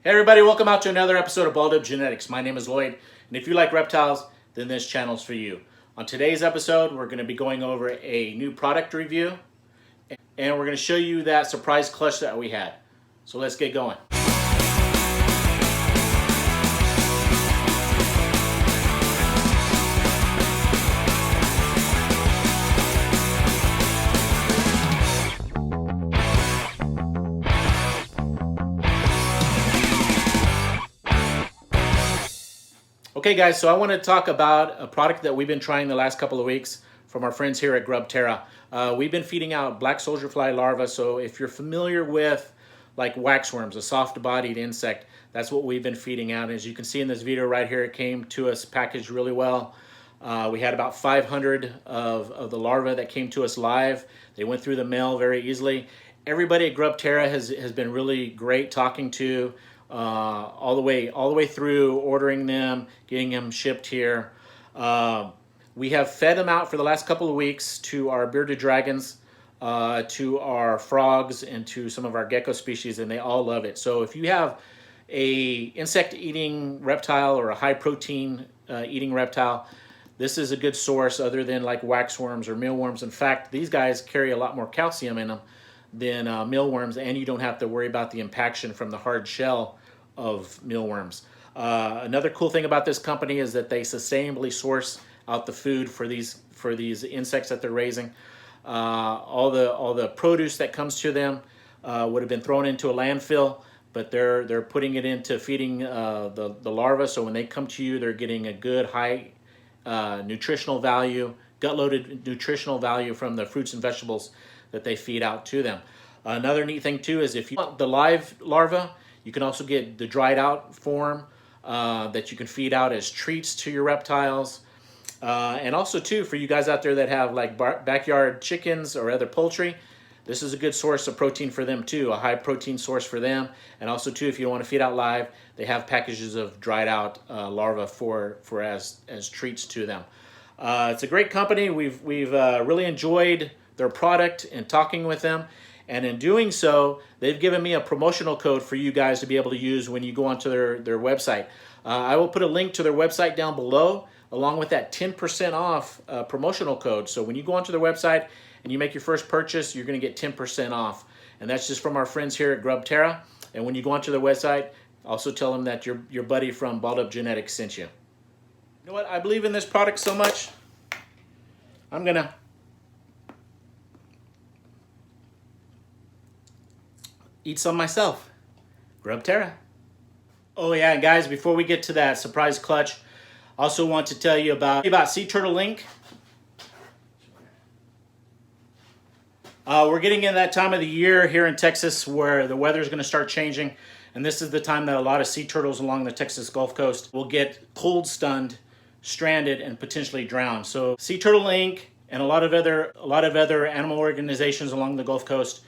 Hey everybody, welcome out to another episode of Balled Up Genetics. My name is Lloyd, and if you like reptiles, then this channel's for you. On today's episode, we're going to be going over a new product review, and we're going to show you that surprise clutch that we had. So let's get going. Okay guys, so I want to talk about a product that we've been trying the last couple of weeks from our friends here at Grub Terra. We've been feeding out black soldier fly larvae, so if you're familiar with like waxworms, a soft-bodied insect, that's what we've been feeding out. As you can see in this video right here, it came to us packaged really well. We had about 500 of the larvae that came to us live. They went through the mail very easily. Everybody at Grub Terra has been really great talking to. All the way through ordering them, getting them shipped here. We have fed them out for the last couple of weeks to our bearded dragons, to our frogs, and to some of our gecko species, and they all love it. So if you have a insect-eating reptile or a high-protein eating reptile, this is a good source other than like waxworms or mealworms. In fact, these guys carry a lot more calcium in them than mealworms, and you don't have to worry about the impaction from the hard shell of mealworms. Another cool thing about this company is that they sustainably source out the food for these insects that they're raising. All the produce that comes to them would have been thrown into a landfill, but they're putting it into feeding the larvae. So when they come to you, they're getting a good high nutritional value, gut-loaded nutritional value from the fruits and vegetables that they feed out to them. Another neat thing too is if you want the live larva, you can also get the dried out form that you can feed out as treats to your reptiles. And also too, for you guys out there that have like backyard chickens or other poultry, this is a good source of protein for them too, a high protein source for them. And also too, if you want to feed out live, they have packages of dried out larvae for as treats to them. It's a great company. We've really enjoyed their product and talking with them. And in doing so, they've given me a promotional code for you guys to be able to use when you go onto their website. I will put a link to their website down below, along with that 10% off promotional code. So when you go onto their website and you make your first purchase, you're going to get 10% off. And that's just from our friends here at Grub Terra. And when you go onto their website, also tell them that your buddy from Balled Up Genetics sent you. You know what? I believe in this product so much, I'm going to eat some myself. Grub Terra. Oh yeah, and guys, before we get to that surprise clutch, I also want to tell you about Sea Turtle Link. We're getting in that time of the year here in Texas where the weather is going to start changing, and this is the time that a lot of sea turtles along the Texas Gulf Coast will get cold stunned, stranded, and potentially drowned. So Sea Turtle Link and a lot of other animal organizations along the Gulf Coast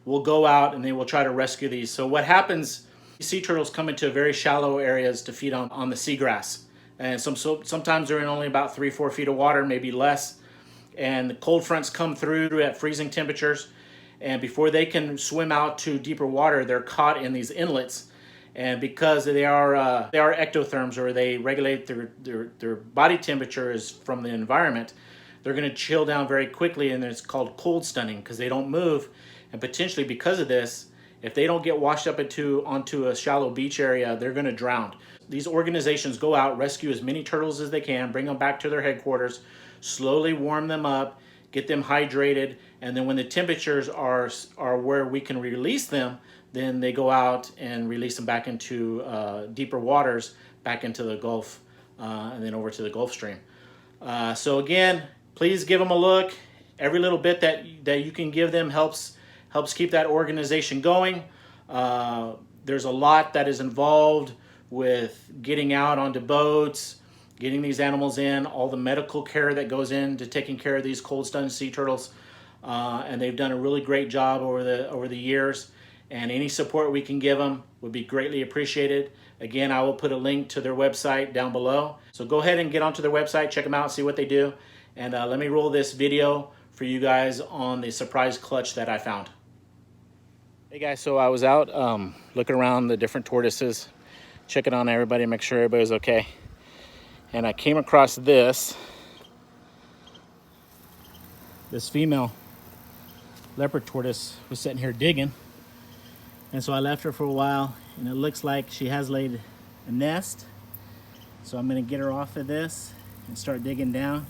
will go out and they will try to rescue these. So what happens, sea turtles come into very shallow areas to feed on the seagrass. And sometimes they're in only about 3-4 feet of water, maybe less. And the cold fronts come through at freezing temperatures. And before they can swim out to deeper water, they're caught in these inlets. And because they are ectotherms, or they regulate their body temperatures from the environment, they're going to chill down very quickly, and it's called cold stunning because they don't move. And potentially because of this, if they don't get washed up onto a shallow beach area, they're going to drown. These organizations go out, rescue as many turtles as they can, bring them back to their headquarters, slowly warm them up, get them hydrated, and then when the temperatures are where we can release them, then they go out and release them back into deeper waters, back into the Gulf, and then over to the Gulf Stream. So again, please give them a look. Every little bit that you can give them helps keep that organization going. There's a lot that is involved with getting out onto boats, getting these animals in, all the medical care that goes into taking care of these cold stunned sea turtles. And they've done a really great job over the years. And any support we can give them would be greatly appreciated. Again, I will put a link to their website down below. So go ahead and get onto their website, check them out, see what they do. And let me roll this video for you guys on the surprise clutch that I found. Hey guys, so I was out looking around the different tortoises, checking on everybody, make sure everybody's okay. And I came across this female leopard tortoise was sitting here digging. And so I left her for a while, and it looks like she has laid a nest. So I'm gonna get her off of this and start digging down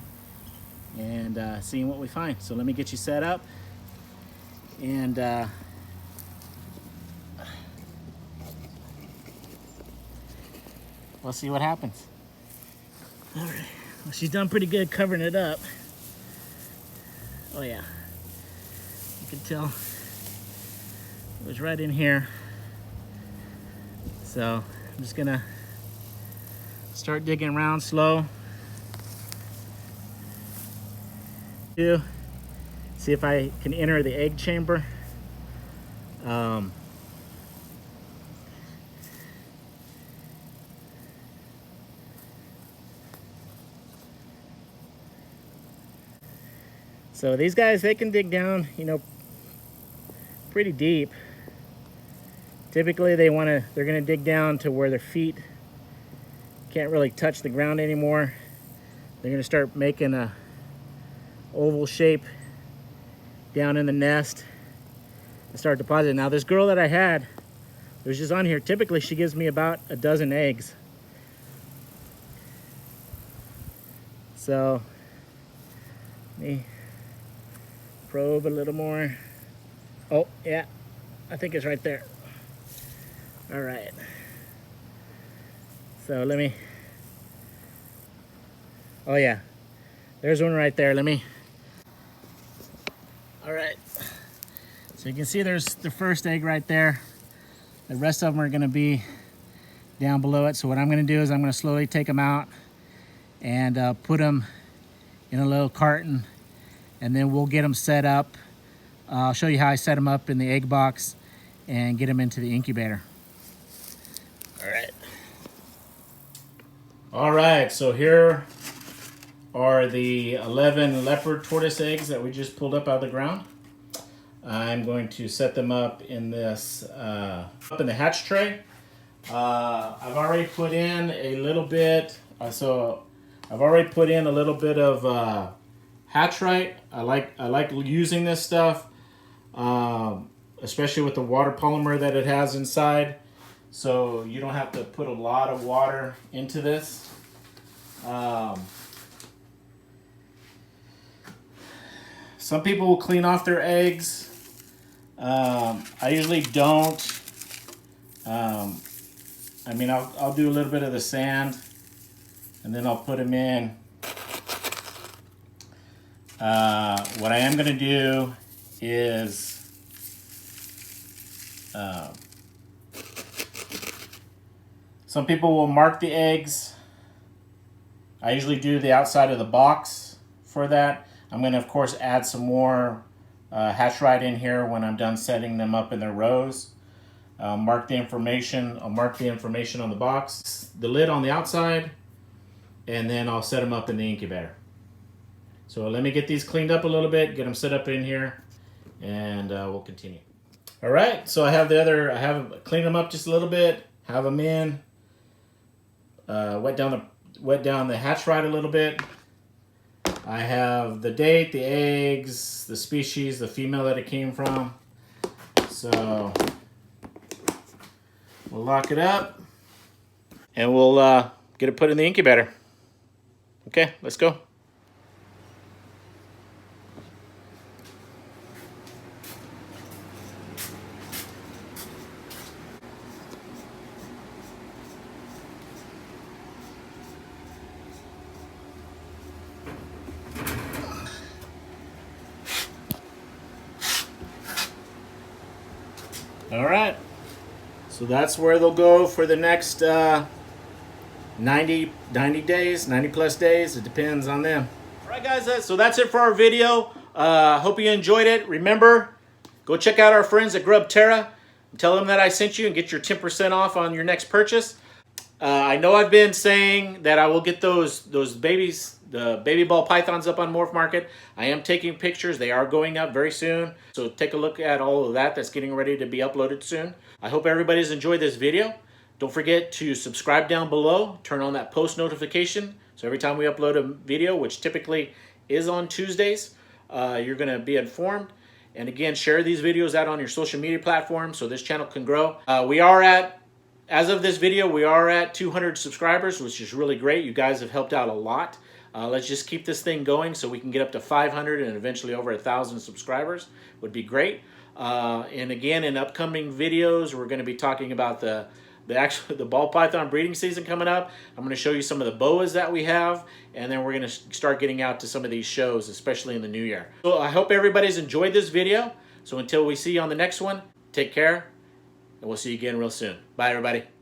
and seeing what we find. So let me get you set up, and we'll see what happens. All right, well, she's done pretty good covering it up. Oh yeah, you can tell it was right in here. So I'm just gonna start digging around slow. See if I can enter the egg chamber. So these guys, they can dig down, you know, pretty deep. Typically they're gonna dig down to where their feet can't really touch the ground anymore. They're gonna start making a oval shape down in the nest and start depositing. Now this girl that I had, it was just on here, typically she gives me about a dozen eggs. So let me probe a little more. Oh yeah, I think it's right there. All right, so let me, oh yeah, there's one right there. Let me, all right, so you can see there's the first egg right there. The rest of them are gonna be down below it. So what I'm gonna do is I'm gonna slowly take them out and put them in a little carton, and then we'll get them set up. I'll show you how I set them up in the egg box and get them into the incubator. All right, so here are the 11 leopard tortoise eggs that we just pulled up out of the ground. I'm going to set them up in this, up in the hatch tray. I've already put in a little bit, of Hatchite. I like using this stuff, especially with the water polymer that it has inside. So you don't have to put a lot of water into this. Some people will clean off their eggs. I usually don't. I mean, I'll do a little bit of the sand, and then I'll put them in. What I am going to do is some people will mark the eggs. I usually do the outside of the box for that. I'm going to, of course, add some more Hatchite in here when I'm done setting them up in their rows. Mark the information. I'll mark the information on the box, the lid on the outside, and then I'll set them up in the incubator. So let me get these cleaned up a little bit, get them set up in here, and we'll continue. All right, so I have cleaned them up just a little bit, have them in, wet down the Hatchite a little bit. I have the date, the eggs, the species, the female that it came from. So we'll lock it up, and we'll get it put in the incubator. Okay, let's go. All right, so that's where they'll go for the next 90 days, 90 plus days. It depends on them. All right, guys, so that's it for our video. Hope you enjoyed it. Remember, go check out our friends at Grub Terra. Tell them that I sent you and get your 10% off on your next purchase. I know I've been saying that I will get those babies, the baby ball pythons up on Morph Market. I am taking pictures. They are going up very soon. So take a look at all of that. That's getting ready to be uploaded soon. I hope everybody's enjoyed this video. Don't forget to subscribe down below. Turn on that post notification. So every time we upload a video, which typically is on Tuesdays, you're going to be informed. And again, share these videos out on your social media platforms so this channel can grow. As of this video, we are at 200 subscribers, which is really great. You guys have helped out a lot. Let's just keep this thing going so we can get up to 500 and eventually over 1,000 subscribers. Would be great. And again, in upcoming videos, we're going to be talking about the ball python breeding season coming up. I'm going to show you some of the boas that we have, and then we're going to start getting out to some of these shows, especially in the new year. So I hope everybody's enjoyed this video. So until we see you on the next one, take care. And we'll see you again real soon. Bye, everybody.